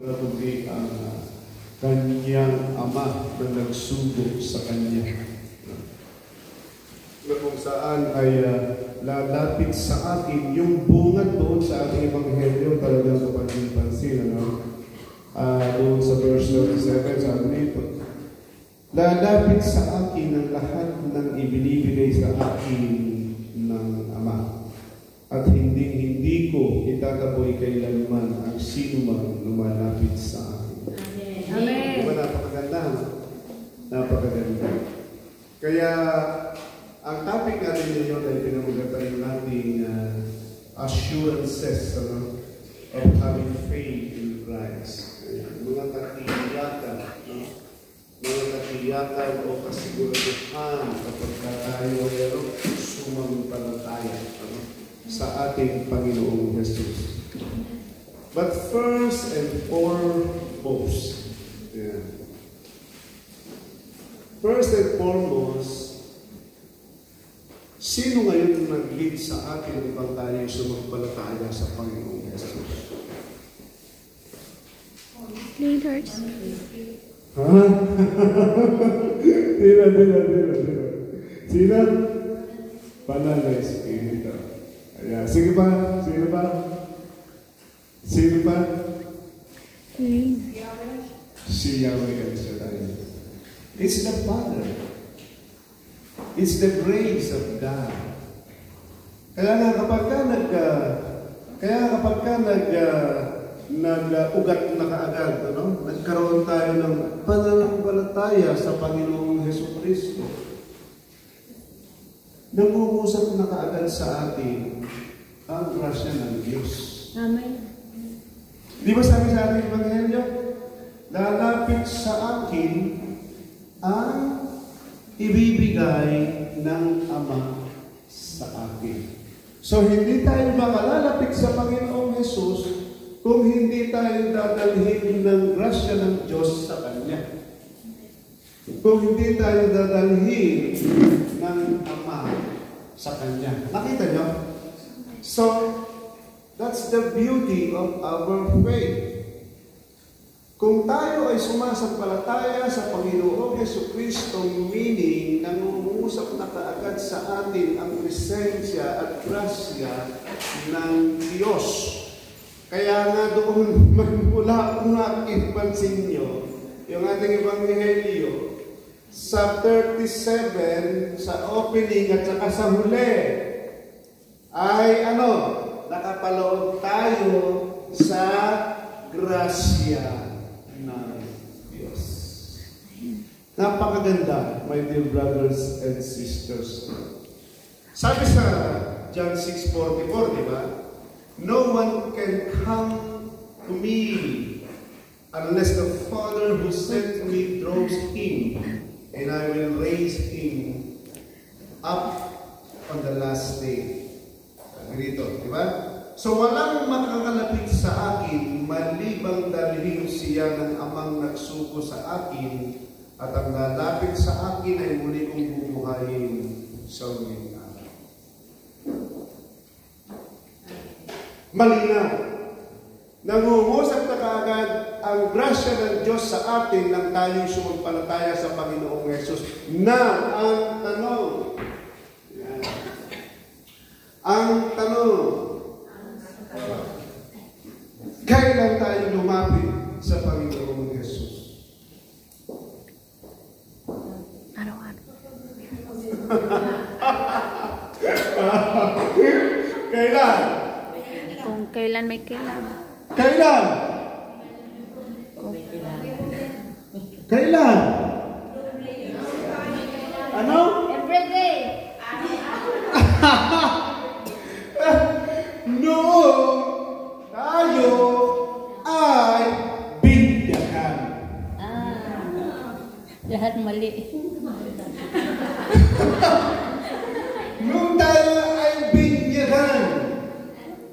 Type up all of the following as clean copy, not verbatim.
kundi ang kanyang ama na nagsugo sa kanya. Na kung saan ay lalapit sa akin yung bungad doon sa ating ebanghelyo, talagang kapansin-pansin, doon sa verse 37, sabi nito, lalapit sa akin ang lahat ng ibinibigay sa akin ng Ama. At hindi ko itataboy kailanman ang sino man lumalapit sa akin. Amen. Diba napakaganda? Napakaganda. Kaya, ang topic natin ngayon ay pinamagatan natin assurances of having faith in Christ. Mga katiyakan, mga katiyakan o kasiguraduhan kapag tayo ay sumampalataya sa ating Panginoong Jesus. But first and foremost, sino ngayon nag-lead sa atin upang tayo sumampalataya sa Panginoong Jesus? Leaders. Ha? Tira. Sino? Banal na Espiritu. Ayan. Sige pa. Sino pa? Si Yahweh El Shaddai. It's the Father. It's the grace of God. Kaya kapag nag-ugat na kaagad, nagkaroon tayo ng pananampalataya sa Panginoong Jesucristo, nangungusap na kaagad sa atin ang grasya ng Diyos. Amen. Di ba sabi sa ating Ebanghelyo? Lalapit sa akin ang ibibigay ng Ama sa akin. So, hindi tayo makalalapit sa Panginoong Jesus kung hindi tayo dadalhin ng grasya ng Diyos sa Kanya. Kung hindi tayo dadalhin ng Ama sa Kanya. Nakita niyo? So, that's the beauty of our faith. Kung tayo ay sumasampalataya sa Panginoong Jesucristo, meaning nangungusap na kaagad sa atin ang presensya at grasya ng Diyos. Kaya nga doon magmula kung nakipansin nyo, yung ating Ebanghelyo, sa 37, sa opening at saka sa huli, ay nakapaloob tayo sa grasya ng Diyos. Napakaganda, my dear brothers and sisters. Sabi sa John 6:44, di ba? No one can come to me unless the Father who sent me draws him, and I will raise him up on the last day. Ganito, di ba? So, walang makakalapit sa akin malibang dalhin siya ng Amang nagsuko sa akin, at ang lalapit sa akin ay muli kong bubuhayin sa uling araw. Malinaw. Nangungusap na kaagad ang grasya ng Diyos sa atin nang tayo'y sumampalataya sa Panginoong Yesus. Na ang tanong, kailan tayo lumapit sa Panginoong Yesus? Araw-araw. Kailan? Kung kailan may kailangan. Kailan? Kailan? Ano? Every day. Noong tayo ay binyagan. Lahat mali. Noong tayo ay binyagan,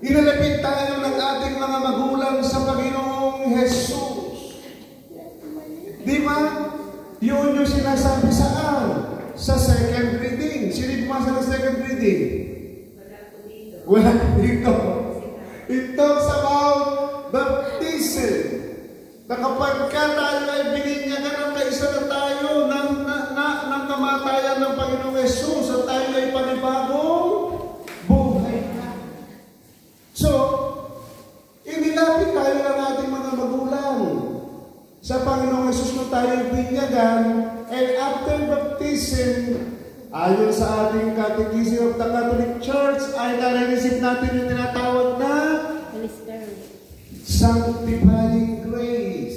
inalapit tayo ng ating mga magulang sa Panginoong Jesus. Di ba? Yun yung sinasabi saan? Sa second reading. Sino bumasa ng second reading? Wala dito. It talks about baptism. Na kapag ka tayo ay bininyagan ng kaisa na tayo ng kamatayan ng Panginoong Yesus at tayo ay panibagong buhay na. So, inilapit tayo ng ating mga magulang sa Panginoong Yesus na tayo ay binyagan, and after baptism, ayon sa ating Catechism of the Catholic Church, ay nare-receive natin yung tinatawag na Holy Spirit. Sanctifying grace.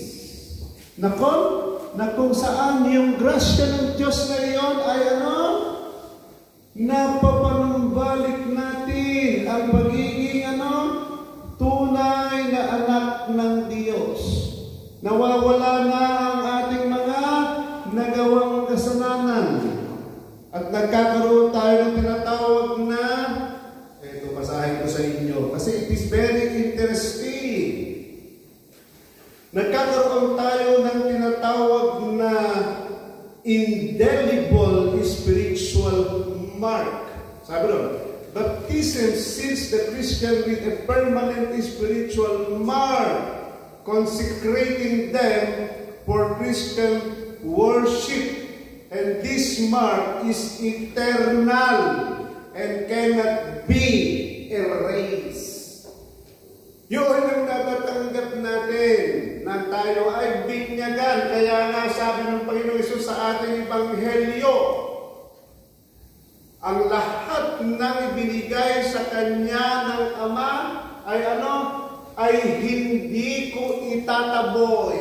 Na kung saan yung grasya ng Diyos na iyon ay napapanumbalik natin ang pagiging tunay na anak ng Diyos. Nawawala na ang ating mga nagawang kasalanan. At nagkakaroon tayo ng tinatawag na, ito, basahin ko sa inyo, kasi it is very interesting. Nagkakaroon tayo ng tinatawag na indelible spiritual mark. Sabi doon, baptism seals the Christian with a permanent spiritual mark, consecrating them for Christian worship. And this mark is eternal and cannot be erased. Yun ang natatanggap natin na tayo ay binyagan. Kaya nga sabi ng Panginoong Hesus sa ating Ebanghelyo, ang lahat ng ibinigay sa Kanya ng Ama ay hindi ko itataboy.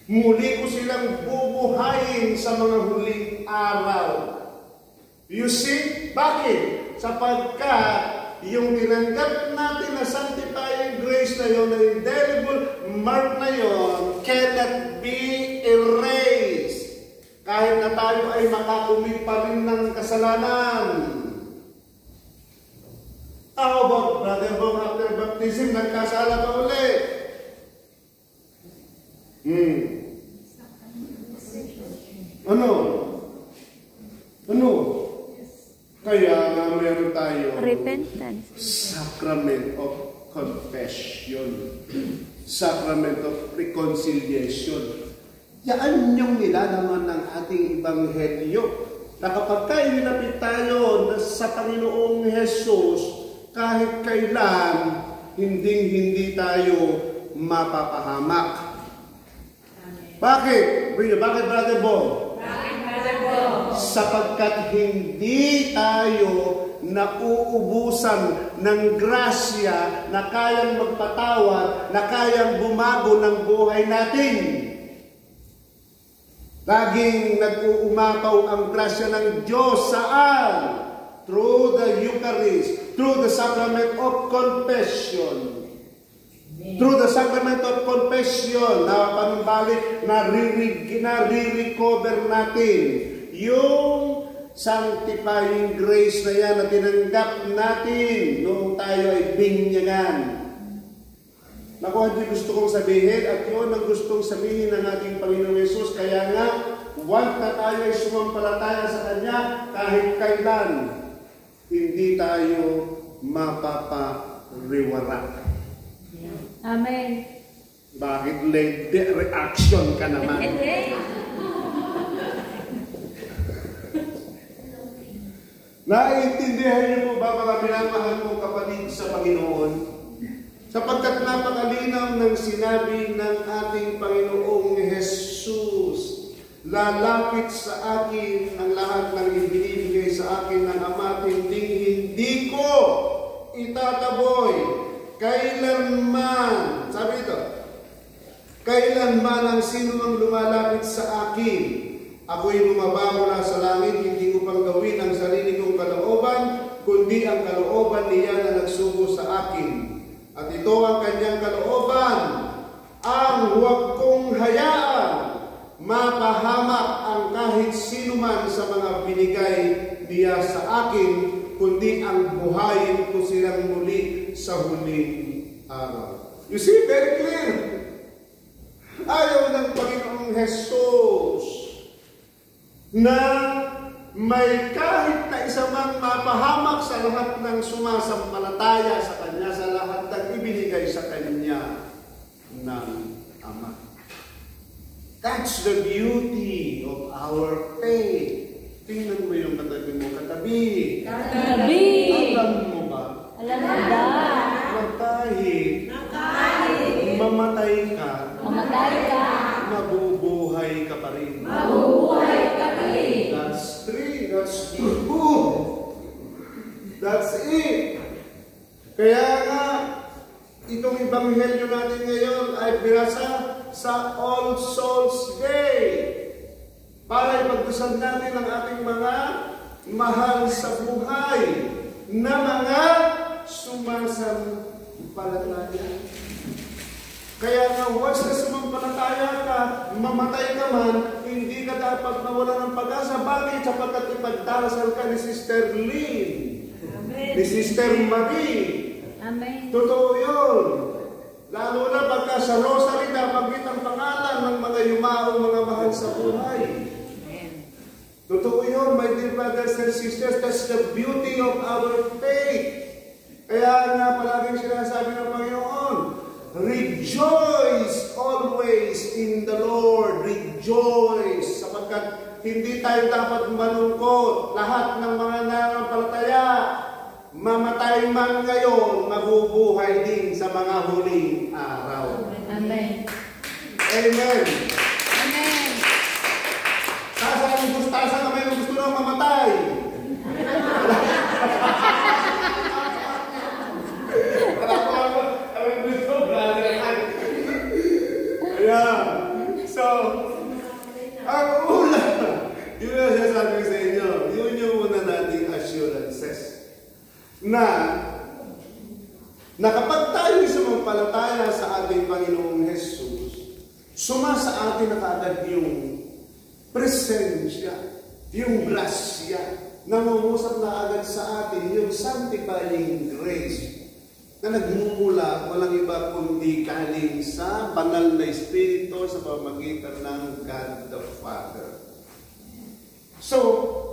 Muli ko silang bubuhayin sa mga huling araw. You see? Bakit? Sapagkat yung tinanggap natin na sanctifying grace na yun, na indelible mark na yun, cannot be erased. Kahit na tayo ay makakumit pa rin ng kasalanan. How about, Brother Bong, after baptism, nagkasala pa ulit? Ano? Kaya nga meron tayo Repentance. Sacrament of Confession. Sacrament of Reconciliation. Yan yung nilalaman ng ating Ebanghelyo. Na kapag kayo nilapit tayo sa Panginoong Hesus, kahit kailan, hindi tayo mapapahamak. Bakit? Bakit, Brother Bo? Sapagkat hindi tayo nauubusan ng grasya na kayang magpatawad, na kayang bumago ng buhay natin. Laging nag-uumapaw ang grasya ng Diyos saan? Through the Eucharist, through the Sacrament of Confession. Through the Sacrament of Confession, na panumbalik, na-recover natin yung sanctifying grace na yan na tinanggap natin noong tayo ay binyagan. Naku, hindi gusto kong sabihin at yun ang gustong sabihin ng ating Panginoong Yesus. Kaya nga, huwag na tayo ay sumampalataya sa Kanya kahit kailan hindi tayo mapapariwara. Amen. Bakit late reaction ka naman? Naiintindihan niyo po ba mga minamahal mong kapatid sa Panginoon? Sapagkat napakalinaw ng sinabi ng ating Panginoong Jesus, lalapit sa akin ang lahat ng ibinibigay sa akin ng Ama, hindi ko itataboy. Kailanman, sabi ito, kailanman ang sino ang lumalapit sa akin, ako'y lumaba mula sa langit, hindi ko pang gawin ang sarili kong kalooban, kundi ang kalooban niya na nagsugo sa akin. At ito ang kanyang kalooban, ang huwag kong hayaan mapahamak ang kahit sinuman sa mga binigay niya sa akin, kundi ang buhayin ko silang muli sa huling araw. You see, very clear. Ayaw ng Panginoong Jesus na may kahit na isa man mapahamak sa lahat ng sumasampalataya sa Kanya, sa lahat ng ibinigay sa Kanya ng That's the beauty of our faith. Tingnan mo yung katabi mo, katabi. Katabi. Alam mo ba? Alam mo ba? Kahit mamatay ka, mabubuhay ka pa rin. Mabubuhay ka pa rin. That's true. That's good. That's it. Kaya nga, itong ebanghelyo natin ngayon ay binasa sa All Souls Day para ipagdasal natin ang ating mga mahal sa buhay na mga sumasampalataya. Kaya nga, once na sumampalataya ka, mamatay ka man, hindi ka dapat nawala ng pag-asa. Bakit? Sapagkat ipagdarasal ka ni Sister Lynn, ni Sister Marie. Amen. Totoo yun. Lalo na pagka sa rosary nabanggit ang pangalan ng mga yumaong mga mahal sa buhay. Totoo yun, my dear brothers and sisters. That's the beauty of our faith. Kaya nga palaging sinasabi ng Panginoon, rejoice always in the Lord. Rejoice. Sapagkat hindi tayo dapat malungkot. Lahat ng mga nanampalataya, mamatay man ngayon, mabubuhay din sa mga huling araw. Amen. Amen. Amen. Tasan kami yung gusto nang mamatay. So, ang una, yun ang sasabi ko sa inyo, yun yung una nating assurances. Na kapag tayo sumampalataya sa ating Panginoong Jesus, sumasa atin na kaagad yung presensya, yung grasya, nangungusap na agad sa atin yung sanctifying grace na nagmumula, walang iba kundi galing sa banal na Espiritu sa pamamagitan ng God the Father. So,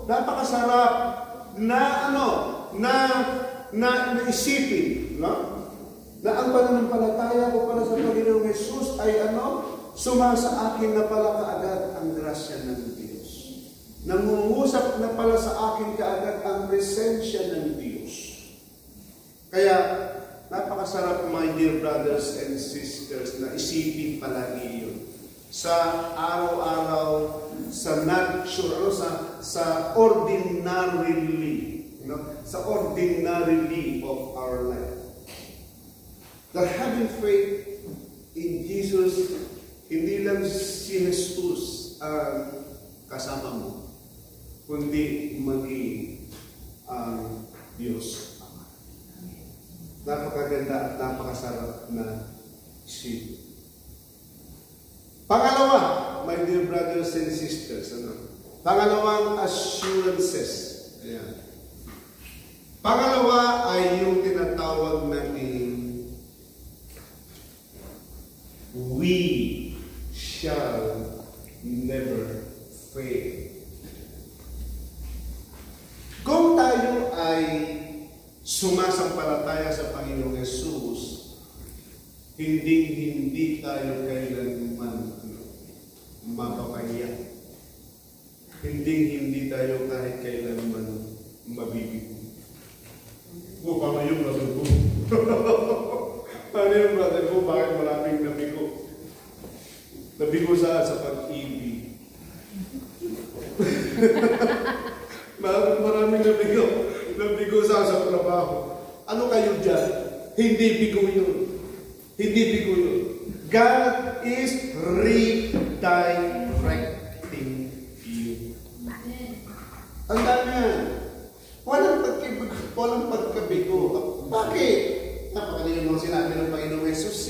napakasarap na isipin, no? Na ang pananampalataya ko pala sa Panginoong Jesus ay sumasa akin na pala kaagad ang grasya ng Diyos. Nangungusap na pala sa akin kaagad ang presensya ng Diyos. Kaya, napakasarap, my dear brothers and sisters, na isipin palagi yun. Sa araw-araw, sa natural, sa ordinarily, sa ordinarily of our life. That having faith in Jesus, hindi lang si Jesus ang kasama mo, kundi maging ang Diyos Ama. Napakaganda at napakasarap na isipin. Pangalawa, my dear brothers and sisters, pangalawang assurances. Ayan. Pangalawa ay yung tinatawag natin, we shall never fail. Kung tayo ay sumasampalataya sa Panginoong Jesus, hindi tayo kailanman mapapahiya. Hindi tayo kahit kailanman mabibigo. Paano yung brother ko? Paano yung brother ko? Bakit maraming nabigo? Nabigo sa pag-ibig. Maraming nabigo. Nabigo sa trabaho. Ano kayo dyan? Hindi bigo yun. Hindi bigo yun. God is redirecting you. Tandaan niya. Walang pagkabigo. Bakit? Napakalimutan mo sinabi ng Panginoong Jesus,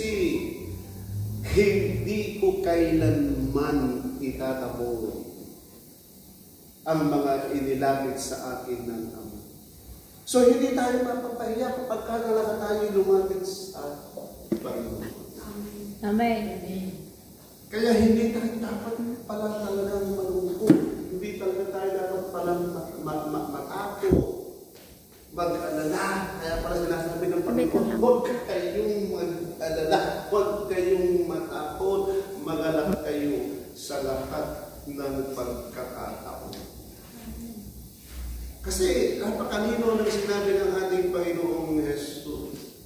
hindi ko kailanman itataboy ang mga inilapit sa akin ng Ama. So, hindi tayo mapapahiya kapag talaga tayo lumapit sa Panginoon. Amen. Kaya hindi tayo dapat pala talagang malungkot. Hindi talaga tayo dapat palang mag-ako. Mag-alala. Kaya pala sinasabi ng Panginoon, huwag kayong mag-alala. Huwag kayong matakot. Mag-alala kayo sa ng pagkakataon. Kasi napakanino ng sinabi ng ating Panginoong Jesus,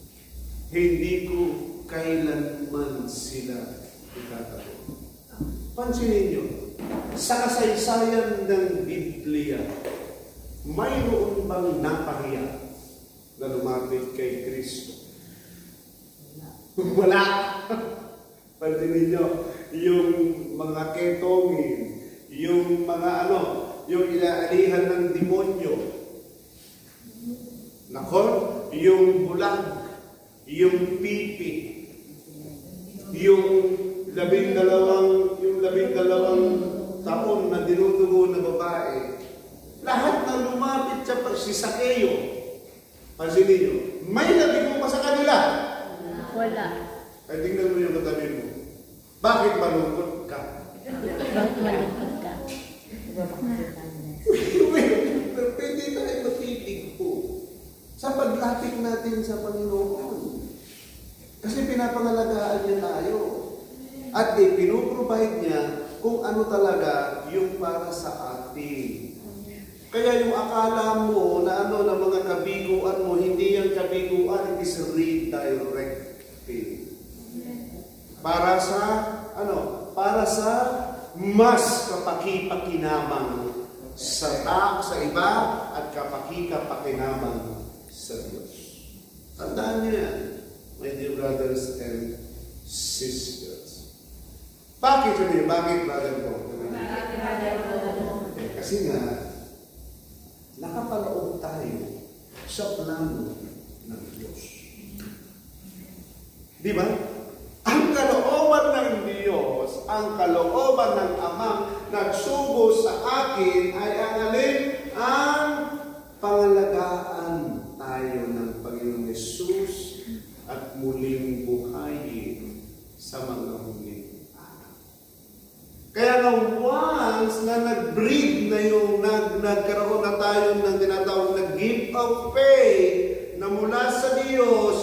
hindi ko kailanman sila itatago. Pansinin niyo, sa kasaysayan ng Biblia, mayroon bang napahiya na lumapit kay Kristo? Wala. Pansinin niyo, yung mga ketongin, yung mga yung ilaalihan ng demonyo. Nako, yung bulag, yung pipi, yung 12 taon na dinudugo na babae, lahat na lumapit sa si Sakeo. Pansinin niyo, may nabigo pa sa kanila. Wala. Ay, tingnan mo yung katabi mo. Bakit malungkot ka? Bakit malungkot ka? Pero pwede tayo matitig po sa paglapit natin sa Panginoon. Kasi pinapangalagaan niya tayo. At pinuprovide niya kung ano talaga yung para sa atin. Kaya yung akala mo na na mga kabiguan mo, hindi yung kabiguan, it is redirected. Para sa, para sa mas kapaki-pakinamang sa iba at kapaki-pakinamang sa Diyos. Tandaan niyo yan, my dear brothers and sisters. Bakit yun? Bakit, brother ko? Kasi nga, nakapalaog tayo sa plano ng Diyos. Di ba? Ang kalooban ng Diyos, ang kalooban ng Amang nagsugo sa akin ay ang alin? Ang pangalagaan tayo ng Panginoong Yesus at muling buhayin sa mga huling araw. Kaya nga once na nag-breed na yung nagkaroon na tayo ng tinatawag na gift of faith na mula sa Diyos,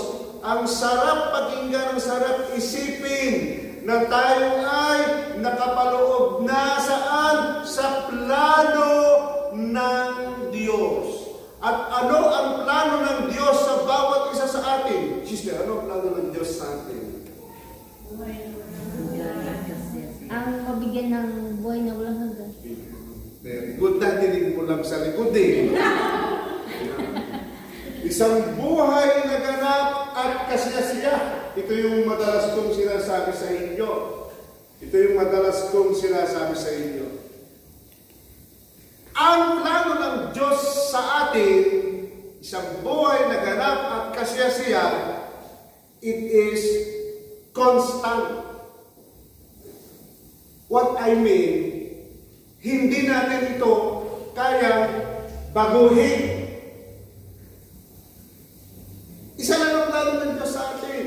ang sarap pakinggan, ang sarap isipin na tayo ay nakapaloob na saan? Sa plano ng Diyos. At ano ang plano ng Diyos sa bawat isa sa atin? Sister, ano ang plano ng Diyos sa atin? Ang mabigyan ng buhay na walang hanggan. Very good. Natinig mo lang sa likod eh. Isang buhay na ganap at kasiyasiya. Ito yung madalas kong sinasabi sa inyo. Ito yung madalas kong sinasabi sa inyo. Ang plano ng Diyos sa atin, isang buhay na ganap at kasiyasiya, it is constant. What I mean, hindi natin ito kaya baguhin. Isa lang ang plano ng Diyos sa atin.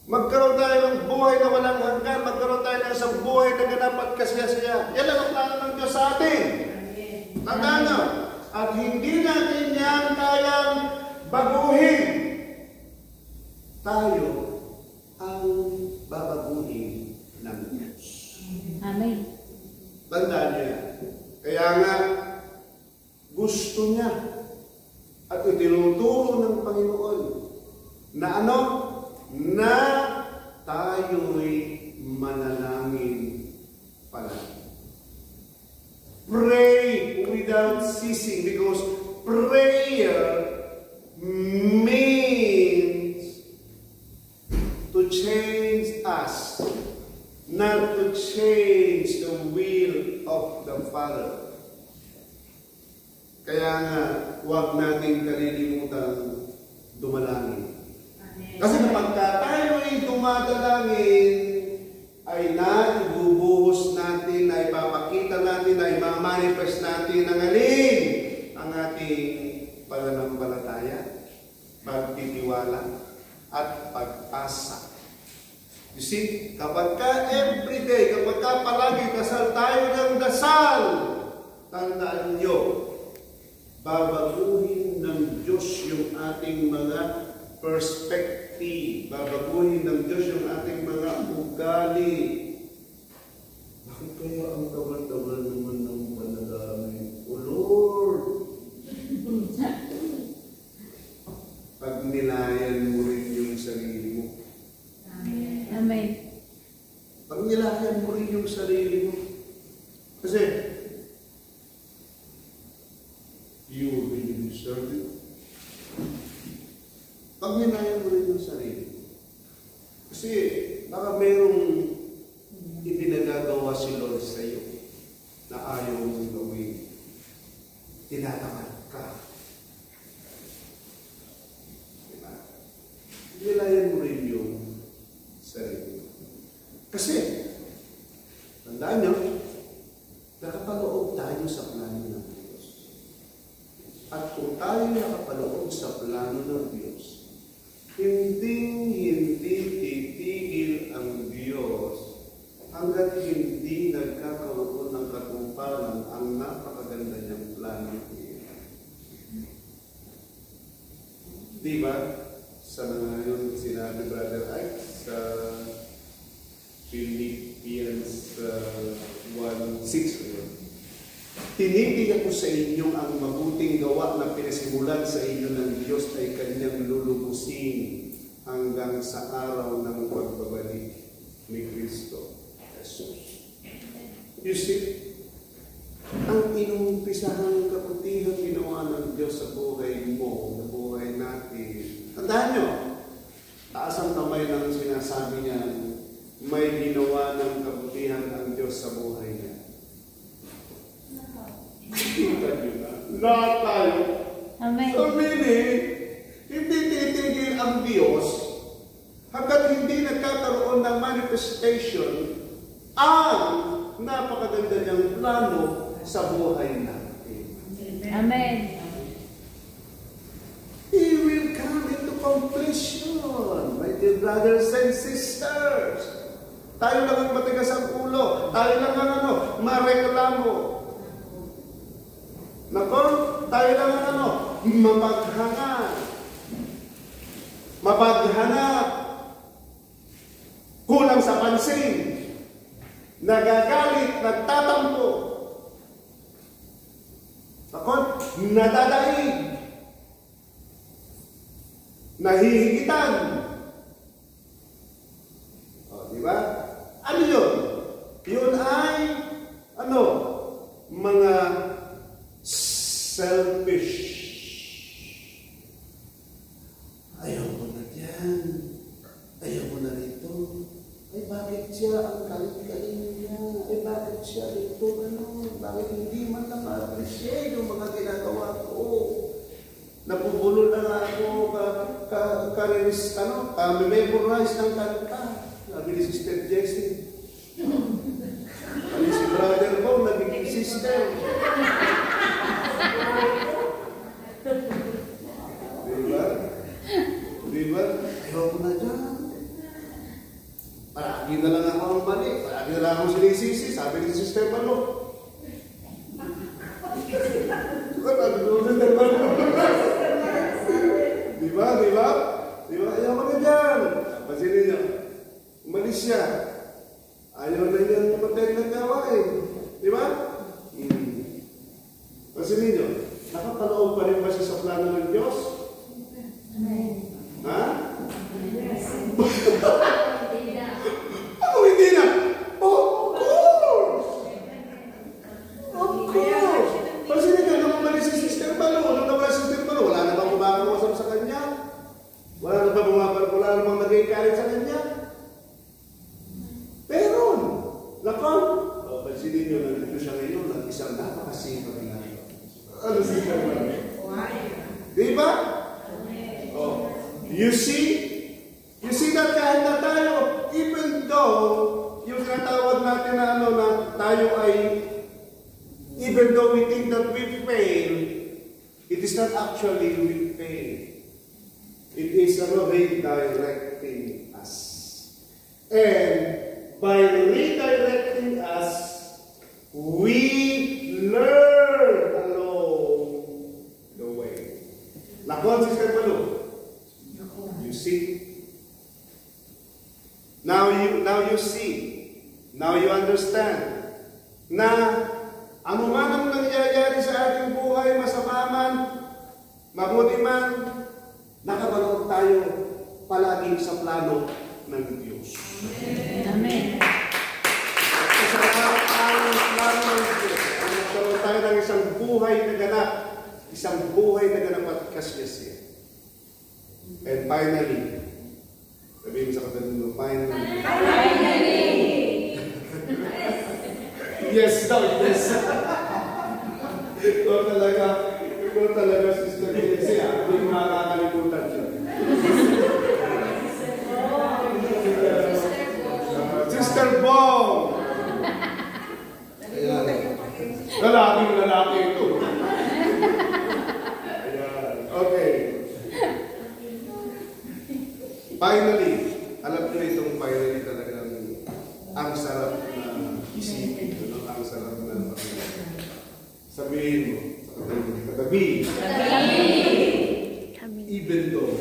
Magkaroon tayo ng buhay na walang hanggan, magkaroon tayo ng isang buhay na ganap at kasiyasiya. Yan lang ang plano ng Diyos sa atin. Tandaan na. At hindi natin yan kayang baguhin. Tayo ang babaguhin ng Diyos. Amen. Tandaan niya. Kaya nga, gusto niya at itinuturo ng Panginoon na na tayo'y manalangin palagi. Pray without ceasing, because prayer means to change us, not to change the will of the Father. Kaya nga, huwag nating kalilimutan dumalangin. Kasi kapag tayo ay dumadalangin, ay ibubuhos natin, ay ipapakita natin, ay mamanifest natin ang alin ang ating pananampalataya, pagtitiwala, at pag-asa. You see, kapag ka everyday, kapag ka palagi dasal tayo ng dasal, tandaan nyo, babaguhin ng Diyos yung ating mga perspective. Babaguhin ng Diyos yung ating mga ugali. Bakit kaya ang Amen. Pag nilayan mo rin yung sarili mo. Kasi, you really deserve it. Pag nilayan mo rin yung sarili mo. Kasi, baka mayroong ipinagagawa si Lord sa iyo na ayaw mong gawin. Tinatamad ka. Diba? Nilayan mo rin yung sarili. Kasi, tandaan nyo, nakapaloob tayo sa plano ng Diyos. At kung tayo nakapaloob sa plano ng Diyos, hindi titigil ang Diyos hanggat hindi nagkakaroon ng katumparan ang napakaganda niyang plano. Di ba? Sa ngayon sinabi Brother Ike sa Philippians 1:6. Tinitiyak ko sa inyo ang mabuting gawa na pinasimulan sa inyo ng Diyos ay Kanyang lulubusin hanggang sa araw ng pagbabalik ni Kristo Jesus. You see, ang inumpisahang kabutihang ginawa ng Diyos sa buhay mo, sa buhay natin. Tandaan nyo, taas ang kamay ng sinasabi niya, may ginawa ng kabutihan ang Diyos sa buhay niya. Kita nyo na. Lahat tayo. Amen. So meaning, hindi titigil ang Diyos hanggat hindi nagkakaroon ng manifestation ang napakaganda niyang plano sa buhay natin. Amen. He will come into completion, my dear brothers and sisters. Tayo lang ang matigas ang ulo. Tayo lang ang mareklamo. Nako, tayo lang ang mapaghanap. Kulang sa pansin. Nagagalit, nagtatampo. Nako, nadadaig. Nahihigitan. O, di ba? Ano yun? Yun ay, mga selfish. Ayaw mo na dyan. Ayaw mo na rito. Ay, bakit siya ang galing-galing niya? Ay, bakit siya rito? Bakit hindi man lang ma-appreciate yung mga ginagawa ko? Napubulol na nga ako memorize ng kanta. Sabi ni Sister Jessie. Ano si brother ko, nagiging sister. Diba? Ayaw ko na dyan. Paragi na lang ako ang mali. Paragi na lang ako sinisisi. Sabi ni Sister Malo. Diba? Ayaw ko na dyan. Pansinin niyo. Umalis siya. Ayaw na niyang matay ng gawain. Diba? Pansinin niyo. Nakapaloob pa rin ba siya sa plano ng Diyos? Amen. Ha? Ako hindi na. Of course! Pansinin niyo, nung umalis si Sister Malo, wala na bang kumakausap sa kanya? Wala na bang nag-i-carry sa kanya? Pero, lakon, pansinin niyo, nandito siya ngayon, ng isang napakasipag na. Ano siya ba? Diba? Oh. You see that kahit na tayo, even though, yung tinatawag natin na tayo ay, even though we think that we fail, it is not actually we fail. It is redirecting us. And by redirecting us, we learn along the way. Lakon, Sister Malo. You see? Now you see. Now you understand. Na ano man ang nangyayari sa ating buhay, masama man, mabuti man, nakabalaw tayo palaging sa plano ng Diyos. Amen. At kasama ang plano ng Diyos. Nagkaroon tayo ng isang buhay na ganap. Isang buhay na ganap at kasyasya. And finally, sabihin mo sa katabi mo, finally. Yes daw, yes. Ikaw talaga, Sister Nancy, hindi ko makakalimutan siya. Sister Bong! Ayan. Lalaki ito. Ayan. Okay. Finally, alam niyo itong finally talagang ang sarap na isipin. Ang sarap na sabihin mo sa katabi. Even though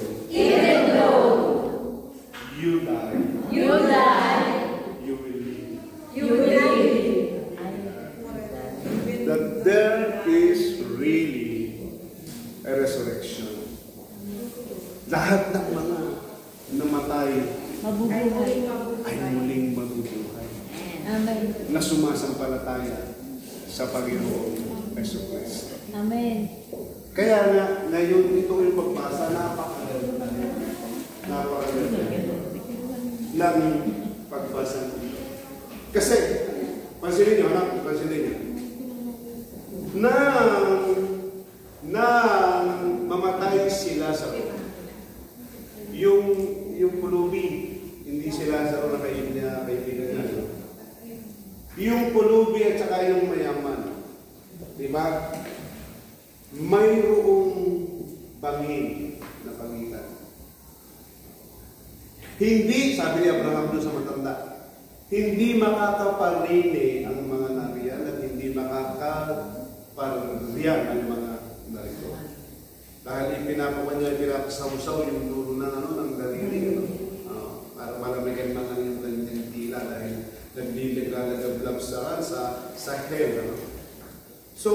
you die, you will live. That there is really a resurrection. Lahat ng mga namatay ay muling mabubuhay. Amen. Na sumasampalataya sa Panginoong Jesucristo. Amen. Kaya nga, ngayon ito yung pagbasa, napakaganda ng pagbasa nito. Kasi, pansinin nyo, nang mamatay sila sa yung pulubi, hindi sila sa una kaibigan niya. Yung pulubi at saka yung mayaman. Diba? Mayroong bangin na pagitan. Hindi, sabi ni Abraham doon sa matanda, hindi makakaparini ang mga nariyan at hindi makakapaririyan ang mga narito. Dahil pinapasawsaw yung dulo ng daliri. Para malamigan man lang yung kanyang tila dahil naglalagab sa hell. So,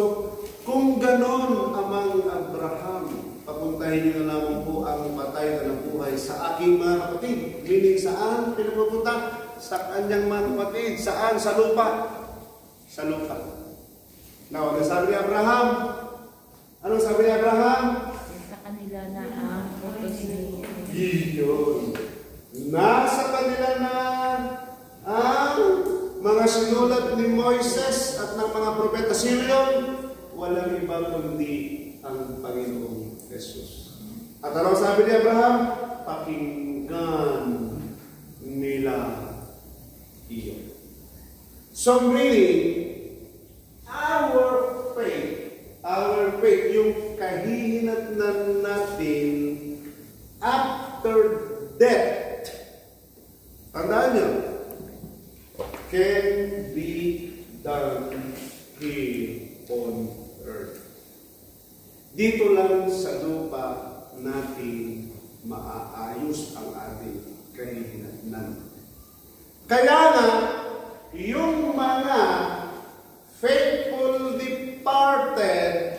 kung ganon amang Abraham, papuntahin niyo na naman po ang patay na nabuhay sa aking mga kapatid. Meaning saan pinapupunta? Sa kanyang mga kapatid. Saan? Sa lupa. Sa lupa. Now, ano sabi ni Abraham? Anong sabi ni Abraham? Sa kanila na ang prophecy. Iyon. Nasa kanila na ang mga sinulat ni Moises at ng mga propeta. Sino yun? Walang iba kundi ang Panginoong Jesus. At ano sabi ni Abraham? Pakinggan nila iyon. So meaning, our faith, yung kahihinatnan natin after death, tandaan nyo, can be done here on earth. Dito lang sa lupa natin maaayos ang ating kahihinatnan. Kaya nga, yung mga faithful departed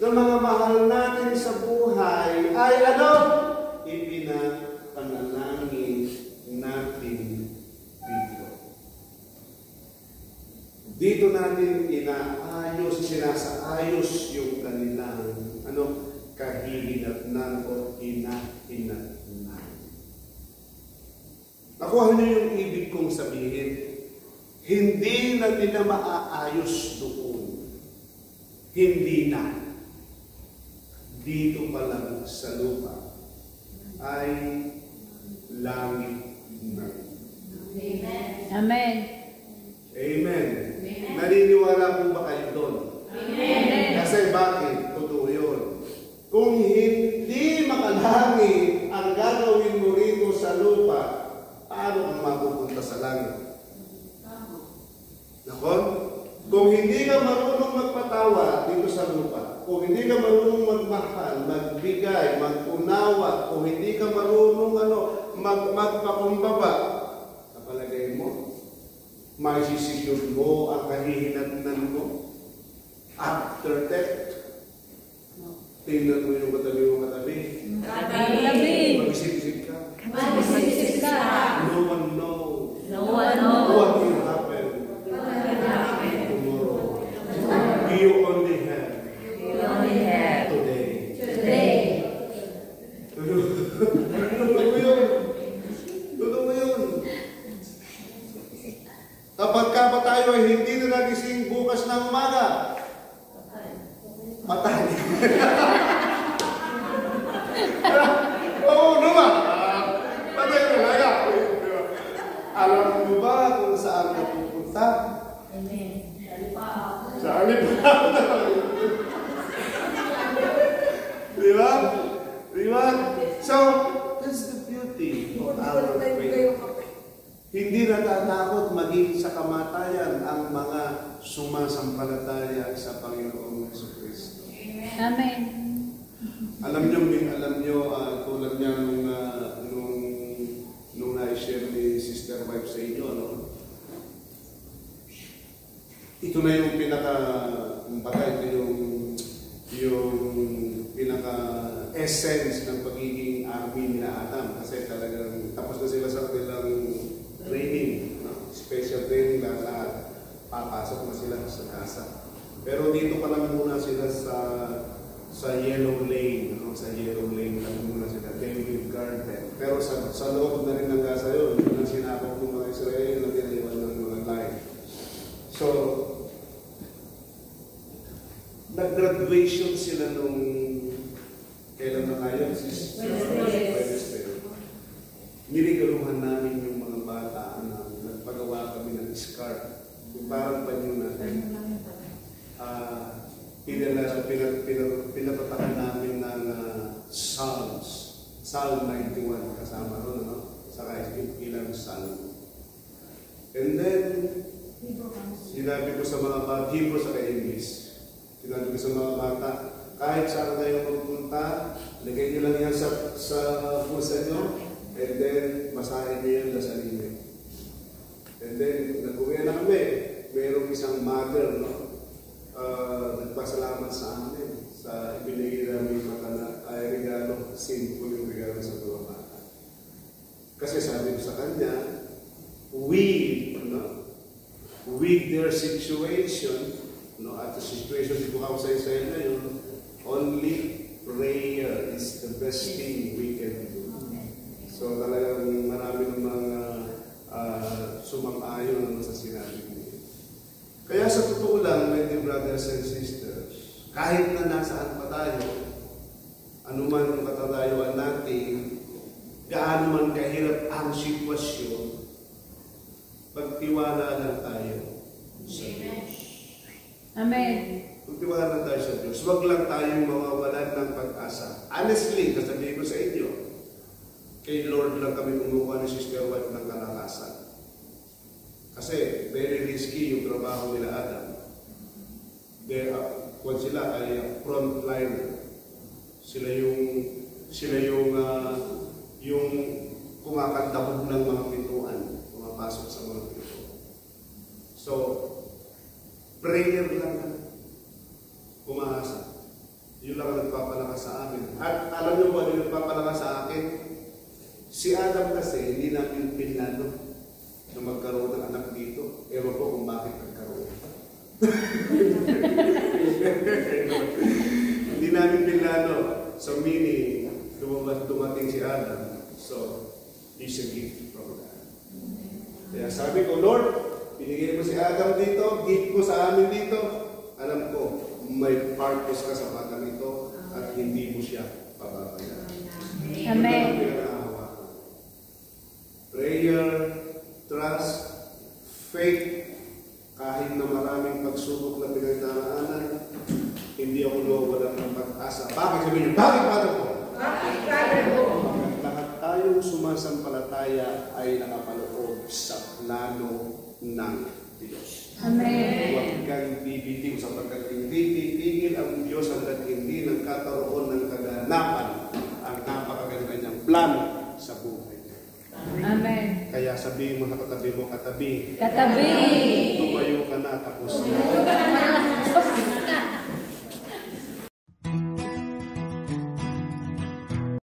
na mga mahal natin sa buhay ay ano? Ipinapanalangin natin dito. Dito natin sinasaayos yung kanilang kahihinatnan o hinahinatnan. Nakuha niyo yung ibig kong sabihin. Hindi na nila maaayos doon. Hindi na. Dito pa lang sa lupa ay langit na. Amen. Amen. Amen. Naniniwala po ba kayo doon? Amen. Kasi bakit? Totoo yun. Kung hindi makalangit ang gagawin mo rito sa lupa, paano kang mapupunta sa langit? Nakon? Kung hindi ka marunong magpatawa dito sa lupa, kung hindi ka marunong magmahal, magbigay, magunawa, kung hindi ka marunong magpakumbaba, napalagay mo, maisisecure mo ang kahihinatnan mo after death. Tingnan mo yung katabi. Katabi. Mag-isip-isip ka. Mag-isip ka. Kapag ka ba tayo ay hindi na nagising bukas ng umaga, patay. Oo naman. Patay talaga. Alam mo ba kung saan ka pupunta? Amen. Sa alipaw. Di ba? Di ba? So, that's the beauty of our faith. Hindi natatakot maging sa kamatayan ang mga sumasampalataya sa Panginoong Jesucristo. Amen. Alam nyo, tulad niya nung na-share ni Sister Wife sa inyo, no? Ito na yung ito yung pinaka-essence ng pagiging army ni Adam. Kasi talagang tapos na sila sa kanilang training, no? Special training lahat. Papasok na sila sa casa. Pero dito pa lang muna sila sa yellow lane, no? Sa yellow lane lang muna sila. They will guard them. Pero sa loob na rin ng casa yun, yun ang sinakop ng mga Israel na tinaiwan ng mga life. So, nag-graduation sila nung kailan na ngayon? Wednesday. Nirigaluhan namin yung mga bata na nagpagawa kami ng scarf. Yung parang panyo natin. Pinatatakan namin ng Psalm 91 kasama ron, no? Saka ilang Psalm. And then, sinabi ko sa mga bata, Hebrew sa English, sinabi ko sa mga bata, kahit saan kayo magpunta, lagay nyo lang yan sa pusa nyo, and then, basahin nyo yan dasalin nyo. And then, nag-uwi na kami. Mayroong isang mother, no? Nagpasalamat sa amin sa ibinigay namin ay regalo, simple yung regalo sa mga bata. Kasi sabi ko sa kanya, with their situation, no, at the situation di ko kausay sa inyo yun, only prayer is the best thing we can do. So talagang marami ng mga sumang-ayon sa sinabi niya. Kaya sa totoo lang, my dear brothers and sisters, kahit na nasaan pa tayo, anuman ang katatayuan natin, gaano man kahirap ang sitwasyon, pagtiwala lang tayo sa Diyos. Amen. Pagtiwala lang tayo sa Diyos. Huwag lang tayong mawawalan ng pag-asa. Honestly, kasabihin ko sa inyo, kay Lord lang kami kumukuha ni Sister White ng kalakasan. Kasi very risky yung trabaho nila Adam. Kung sila ay frontliner, sila yung kumakandahog ng mga pintuan, pumapasok sa mga pintuan. So, prayer lang, umaasa. Yun lang ang nagpapalakas sa amin. At alam niyo ba, yung nagpapalakas sa akin, si Adam kasi hindi namin pinlano na magkaroon ng anak dito. Ewan ko kung bakit nagkaroon. Hindi namin pinlano. So meaning, dumating si Adam. So, it's a gift from God. Kaya sabi ko, Lord, pinigay mo si Adam dito, gift mo sa amin dito. Alam ko, may purpose ka sa batang ito at hindi mo siya pababayaan. Amen. Prayer, trust, faith, kahit na maraming pagsubok na pinagdaraanan, hindi ako nawawalan ng pag-asa. Bakit sabihin niyo? Bakit Father ko? Lahat tayong sumasampalataya ay nakapaloob sa plano ng Diyos. Amen. Huwag kang bibitiw sapagkat hindi titigil ang Diyos hanggat hindi nagkataroon ng kaganapan ang napakaganda niyang plano sa buhay. Amen. Kaya sabihin mo sa katabi mo, katabi. Katabi. Tumayo ka na, tapos na.